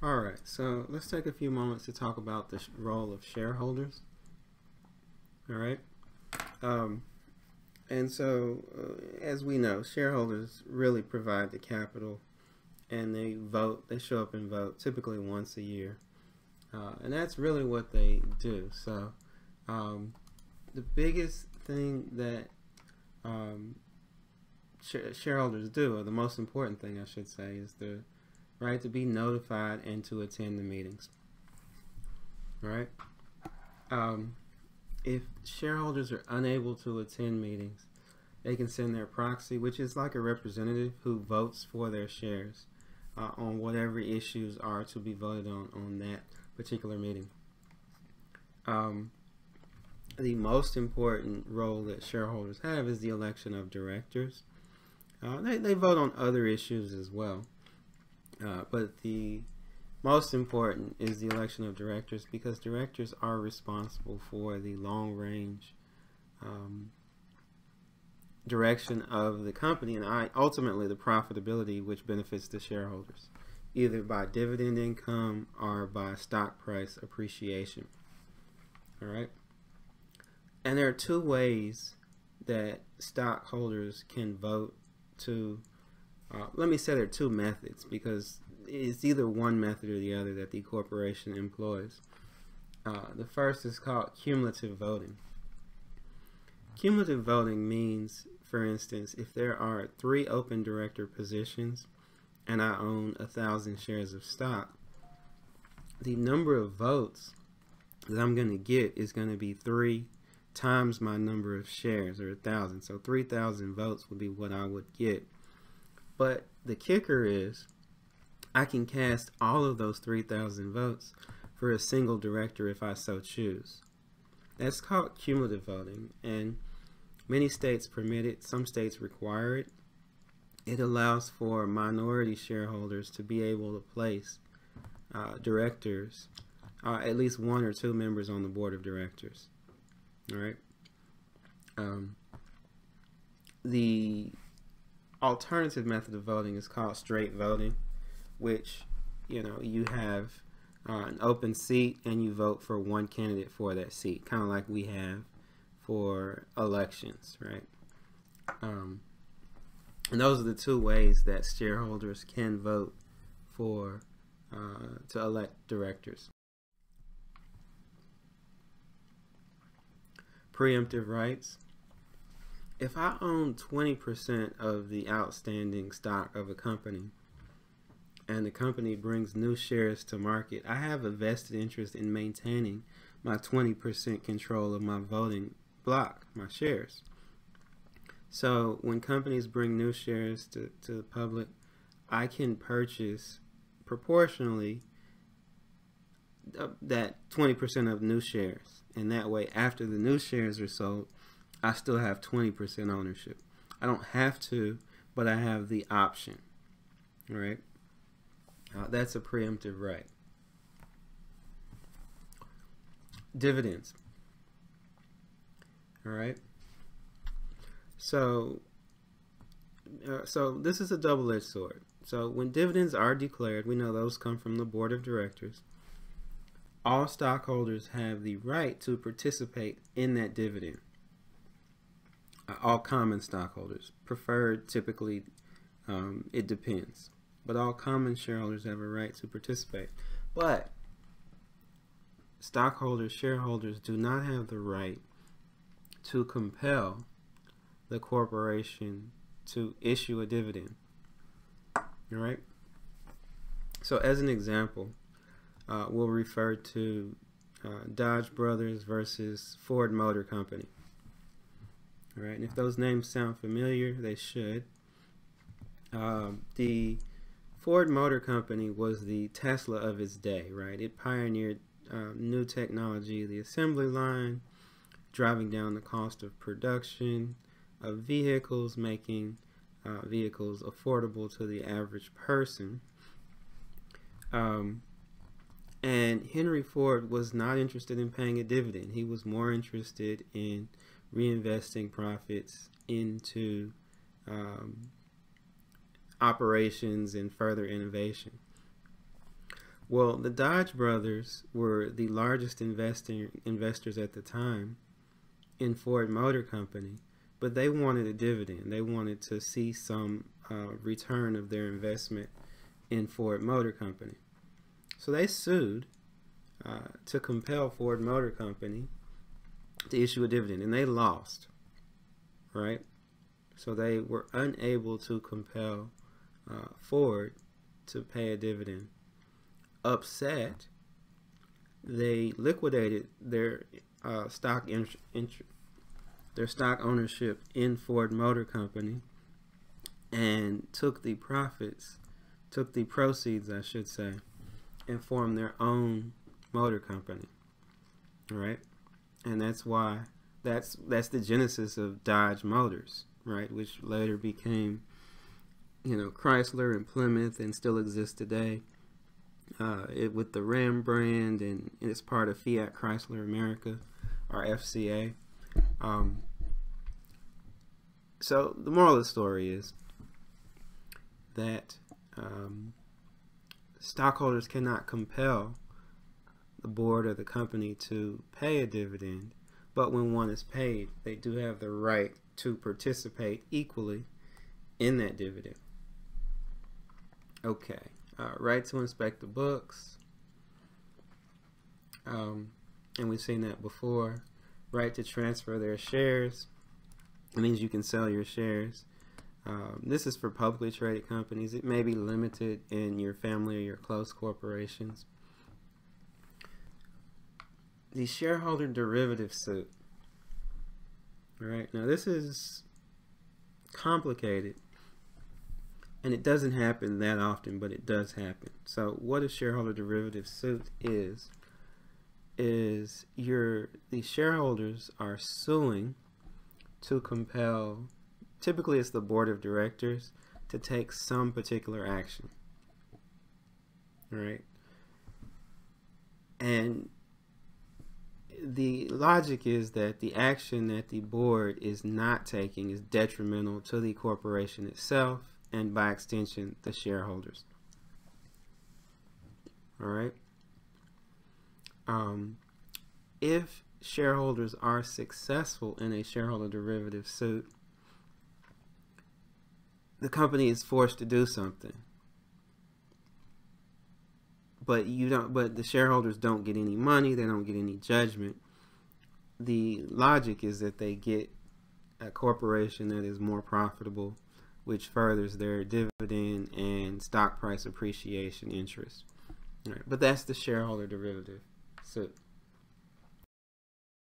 Alright, so let's take a few moments to talk about the role of shareholders. Alright, and so as we know, shareholders really provide the capital, and they vote, they show up and vote typically once a year. And that's really what they do. So the biggest thing that shareholders do, or the most important thing I should say, is the right to be notified and to attend the meetings. Right? If shareholders are unable to attend meetings, they can send their proxy, which is like a representative who votes for their shares on whatever issues are to be voted on that particular meeting. The most important role that shareholders have is the election of directors. They vote on other issues as well, but the most important is the election of directors, because directors are responsible for the long-range direction of the company and ultimately the profitability, which benefits the shareholders, either by dividend income or by stock price appreciation. All right. And there are two ways that stockholders can vote to, let me say there are two methods, because it's either one method or the other that the corporation employs. The first is called cumulative voting. Cumulative voting means, for instance, if there are 3 open director positions and I own 1,000 shares of stock, the number of votes that I'm going to get is going to be 3 times my number of shares, or 1,000. So 3,000 votes would be what I would get. But the kicker is I can cast all of those 3,000 votes for a single director if I so choose. That's called cumulative voting, and many states permit it. Some states require it. It allows for minority shareholders to be able to place directors, at least 1 or 2 members on the board of directors. All right. The alternative method of voting is called straight voting, which, you have an open seat and you vote for one candidate for that seat, kind of like we have for elections, right? And those are the two ways that shareholders can vote for to elect directors. Preemptive rights. If I own 20% of the outstanding stock of a company and the company brings new shares to market, I have a vested interest in maintaining my 20% control of my voting block, my shares. So when companies bring new shares to the public, I can purchase proportionally that 20% of new shares. And that way, after the new shares are sold, I still have 20% ownership. I don't have to, but I have the option. All right? That's a preemptive right. Dividends. All right? So this is a double-edged sword. So when dividends are declared, we know those come from the board of directors. All stockholders have the right to participate in that dividend. All common stockholders. Preferred, typically, it depends. But all common shareholders have a right to participate. But stockholders, shareholders do not have the right to compel the corporation to issue a dividend. All right? So as an example, we'll refer to Dodge Brothers versus Ford Motor Company. All right, and if those names sound familiar, they should. The Ford Motor Company was the Tesla of its day, right? It pioneered new technology, the assembly line, driving down the cost of production of vehicles, making vehicles affordable to the average person. And Henry Ford was not interested in paying a dividend. He was more interested in reinvesting profits into operations and further innovation. Well, the Dodge brothers were the largest investors at the time in Ford Motor Company, but they wanted a dividend. They wanted to see some return of their investment in Ford Motor Company. So they sued to compel Ford Motor Company to issue a dividend, and they lost, right? So they were unable to compel Ford to pay a dividend. Upset, they liquidated their stock ownership in Ford Motor Company and took the proceeds, I should say, and formed their own motor company. All right, and that's why that's the genesis of Dodge Motors, right, which later became, Chrysler and Plymouth, and still exists today. With the Ram brand, and it's part of Fiat Chrysler America, or FCA. So the moral of the story is that stockholders cannot compel the board or the company to pay a dividend, but when one is paid, they do have the right to participate equally in that dividend. Okay. Right to inspect the books, and we've seen that before. Right to transfer their shares. It means you can sell your shares. This is for publicly traded companies. It may be limited in your family or your close corporations. The shareholder derivative suit. All right, now this is complicated. And it doesn't happen that often, but it does happen. So what a shareholder derivative suit is the shareholders are suing to compel, typically it's the board of directors, to take some particular action. All right? And the logic is that the action that the board is not taking is detrimental to the corporation itself, and by extension, the shareholders. All right. If shareholders are successful in a shareholder derivative suit, the company is forced to do something, but the shareholders don't get any money. They don't get any judgment. The logic is that they get a corporation that is more profitable, which furthers their dividend and stock price appreciation interest. All right, but that's the shareholder derivative suit.